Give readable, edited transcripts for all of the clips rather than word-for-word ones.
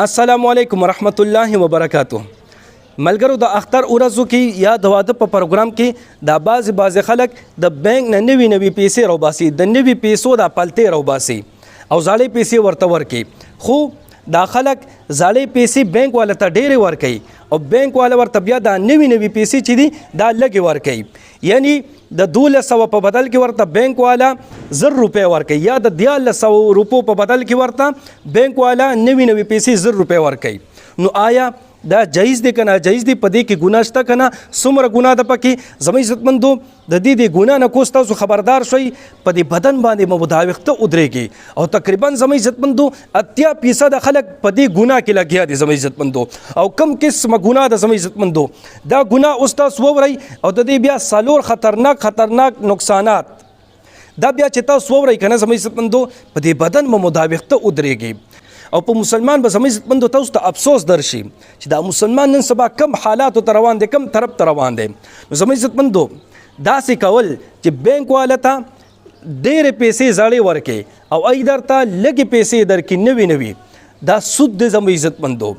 السلام علیکم ورحمت الله وبرکاتہ. ملګرو د اختر ورځو کې یا د واده په پروګرام کې د بعضې خلک د بانک نه نوي پیسې راوباسي، د نوي پیسو د پلتې راوباسي او زاړې پیسې ورته ورکوي. خو دا خلک زاړې پیسې بانک والا ته ډېرې ورکوي او بانک والا ورته بیا دا نوي پیسې چې دي دا لږې ورکوي. یعنی د 1200 په بدل کې ورته بانک والا 1000 روپۍ ورکوي یا د 1300 روپو په بدل کې ورته بانک والا نوي پیسې 1000 روپۍ ورکوي. نو آیا دا جایز دی که ناجایز دی؟ په دې کې ګناه شته که نه؟ څومره ګناه ده پکې؟ زما عزتمندو د دې ګناه نه کوس تاسو خبردار شئ، په دې بدن باندې مداوخته ودرېږي او تقریبا زما عزتمندو 80% خلک په دې ګناه کې لګیا دي زما عزتمندو. او کم قسمه ګناه ده زما عزتمندو، دا ګناه اوس تاسو وورئ او د دې بیا څلور خطرناک نقصانات دا بیا چې تاسو وورئ که نه زما عزتمندو په دې بدن مداوخته ودرېږي. او په مسلمان به زما عزتمندو تاسو ته افسوس درشي چې دا مسلمان نن سبا کم حالاتو ته روان دی، کم طرف ته روان دی. نو زما عزتمندو داسې کول چې بانک والا ته ډېرې پیسې زاړې ورکړي او ای درته لږې پیسې درکړي نوي دا سود دی زما عزتمندو.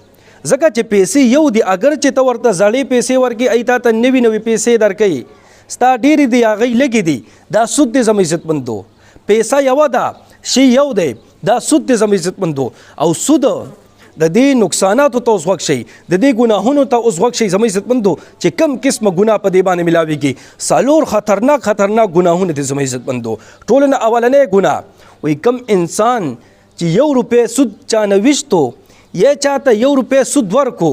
ځکه چې پیسې یو دي، اگر چې ته ورته زاړې پیسې ورکړي ای تا ته نوي پیسې درکوي، ستا ډېرې دي هغې لږې دي، دا سود دی زما عزتمندو. پیسه یوه ده، شی یو دی، دا سود دی زما عزتمندو. او سود د دې نقصاناتو ته اوس غوږ شئ، د دې ګناهونو ته اوس غوږ شئ زما عزتمندو چې کم قسمه ګناه په دې باندې ملاویږي. څلور خطرناک ګناهونه دي زما عزتمندو. ټولو نه اولنی ګناه وایي کم انسان چې 1 روپۍ سود چانه ویشتو یا چاته 1 روپۍ سود ورکو،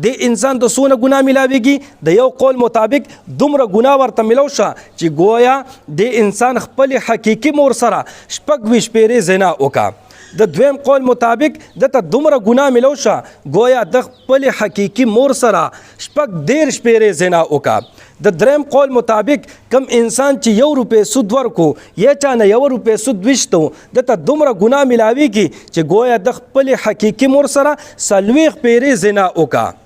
د انسان ته څونه ګناه ملاویږي؟ د یو قول مطابق دومره ګناه ورته ملو شه چې گویا د انسان خپل حقیقي مور سره 26 پیرې زنا وکړه. د دویم قول مطابق دته دومره ګناه ملو شه گویا د خپل حقیقي مور سره 14 پیرې زنا وکړه. د دریم قول مطابق کم انسان چې 1 روپۍ سود ورکو یا چانه 1 روپۍ سود ویشتو دته دومره ګناه ملاویږي چې گویا د خپل حقیقي مور سره 40 پیرې زنا وکړه.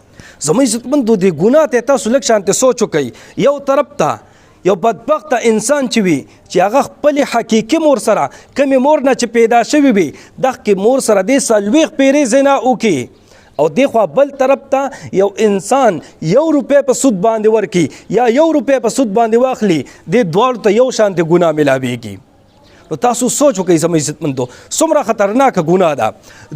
زما عزتمندو دې ګناه ته تاسو لږ شانتې سوچ وکئ. یو طرف ته یو بدبخته انسان چې وي چې هغه خپل حقیقي مور سره کمې مور نه چې پیدا شوي وي دغې مور سره دې 40 پیرې زنا وکړي او دې خوا بل طرف ته یو انسان 1 روپۍ په سود باندې ورکړي یا 1 روپۍ په سود باندې واخلي، دې دواړو ته یو شانتې ګناه ملاویږي. نو تاسو سوچ وکئ زما عزتمندو څومره خطرناکه ګناه ده.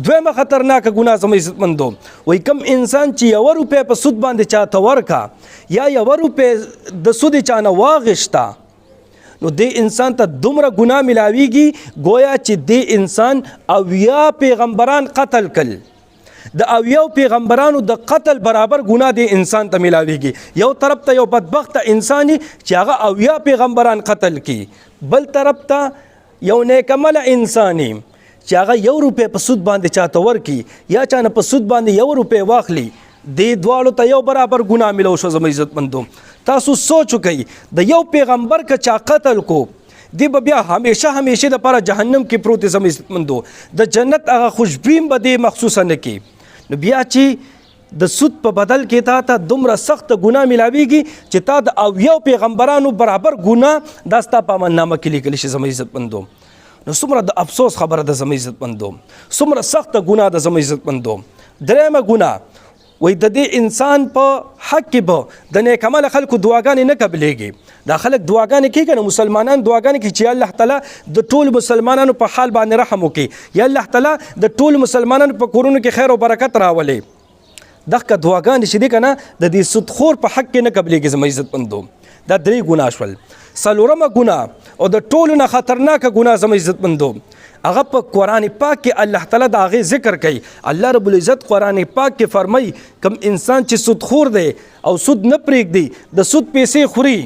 دویمه خطرناکه ګناه زما عزتمندو وایي کم انسان چې 1 روپۍ په سود باندې چاته ورکه یا 1 روپۍ د سود چانه واغشته، نو دې انسان ته دومره ګناه ملاویږي گویا چې دې انسان 80 پیغمبران قتل کړل. د 80 پیغمبرانو د قتل برابر ګناه دې انسان ته ملاویږي. یو طرف ته یو بدبخته انساني چې هغه 80 پیغمبران قتل کړي، بل طرف ته یو نیکمله انسانی چې هغه 1 روپۍ په سود باندې چاته ورکړي یا چانه په سود باندې 1 روپۍ واخلي، دې دواړو ته یو برابر ګناه ملو شو زما عزتمندو. تاسو سوچ وکئ د یو پیغمبر که چا قتل کو دی به بیا همیشه دپاره جهنم کې پروت دی زما عزتمندو. د جنت هغه خوشبین به دې مخصوصه نه کړي. نو بیا چې د سود په بدل کې تا ته دومره سخت ګناه ملاویږي چې تا د 80 پیغمبرانو برابر ګناه دا ستا په اماننامه کې لیکلی شي زما عزتمندو. نو څومره د افسوس خبره ده زما عزتمندو، څومره سخته ګناه ده زما عزتمندو. دریمه ګناه وایي د دې انسان په حق کې به د نیکعمله خلکو دعاګانې نه قبلېږي. دا خلک دعاګانې کوي که نه، مسلمانان دعاګانې کوي چې الله تعالی د ټولو مسلمانانو په حال باندې رحم وکړي، یا الله تعالی د ټولو مسلمانانو په کورونو کې خیر او برکت راولي. دغه دعاګانې چې دي که نه د دې سودخور په حق کې نه قبلېږي زما عزتمندو. دا 3 ګناه شول. څلورمه ګناه او د ټولو نه خطرناکه ګناه زما عزتمندو هغه په قرآن پاک کې الله تعالی د هغې ذکر کوي. الله رب العزت قرآن پاک کې فرمایي کم انسان چې سودخور دی او سود نه پرېږدي، د سود پیسې خوري،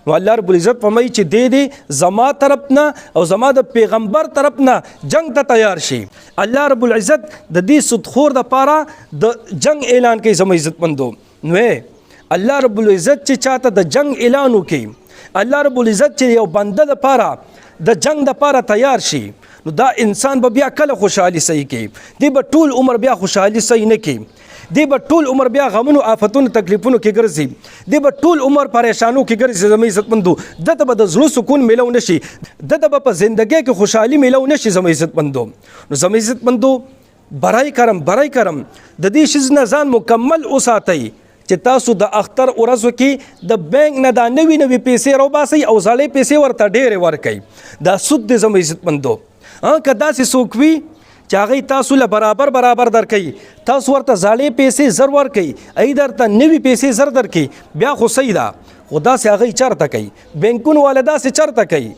نو الله رب العزت فرمایي چې دې زما طرف نه او زما د پیغمبر طرف نه جنگ ته تیار شي. الله رب العزت د دې سودخور دپاره د جنگ اعلان کوي زما عزتمندو. نو الله رب العزت چې چاته د جنگ اعلان وکړي، الله رب العزت چې یو بنده دپاره د جنگ دپاره تیار شي، نو دا انسان به بیا کله خوشحالي صحیح کوي؟ دی به ټول عمر بیا خوشحالي صحیح نه کوي، دی به ټول عمر بیا غمونو آفتونو تکلیفونو کې ګرځي، دی به ټول عمر پریشانو کې ګرځي زما عزتمندو. دته به د زړه سکون میلو نشي، دته به په زندګۍ کې خوشحالي میلو نشي زما عزتمندو. نو زما عزتمندو برای کرم د دې شیز نه ځان مکمل وساتئ چې تاسو د اختر ورځو کې د بانک نه دا نوي پیسې راوباسئ او زړې پیسې ورته ډېرې ورکئ. دا سود دی زما عزتمندو. که داسې څوک وي چې هغې تاسو له برابر درکوي، تاسو ورته زړې پیسې زر ورکوي، ای درته نوي پیسې زر درکوي، بیا خو صحیح ده. خو داسې هغې چرته کوي، بینکونو والا داسې چرته کوي،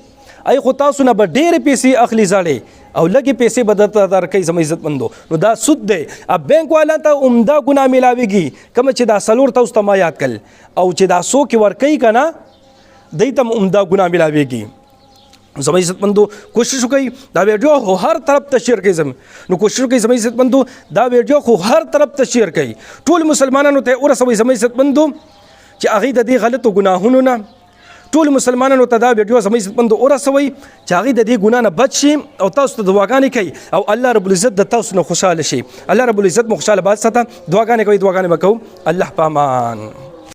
ای خو تاسو نه به ډېرې پیسې اخلي زړې او لږې پیسې به درته درکوي زما عزتمندو. نو دا سود دی. بینک والا ته عمده ګناه میلاویږي، کومه چې دا څلور تاسو ته ما یاد کړل، او چې دا څوک یې ورکوي که نه دی ته عمده ګناه میلاویږي. زما عزتمندو کوشش وکړئ دا ویډیو خو هر طرف ته شیر کړئ. نو کوشش وکړئ زما عزتمندو دا ویډیو خو هر طرف ته شیر کړئ، ټول مسلمانانو ته ورسوئ زما عزتمندو چې هغې د دې غلطو ګناهونو نه، ټول مسلمانانو ته دا ویډیو زما عزتمندو ورسوئ چې هغې د دې ګناه نه بچ شي او تاسو ته دعاګانې کوي او الله رب العزت د تاسو نه خوشحاله شي. الله رب العزت مو خوشحاله باد ساته. دعاګانې کوئ، دعاګانې به کوو. الله په امان.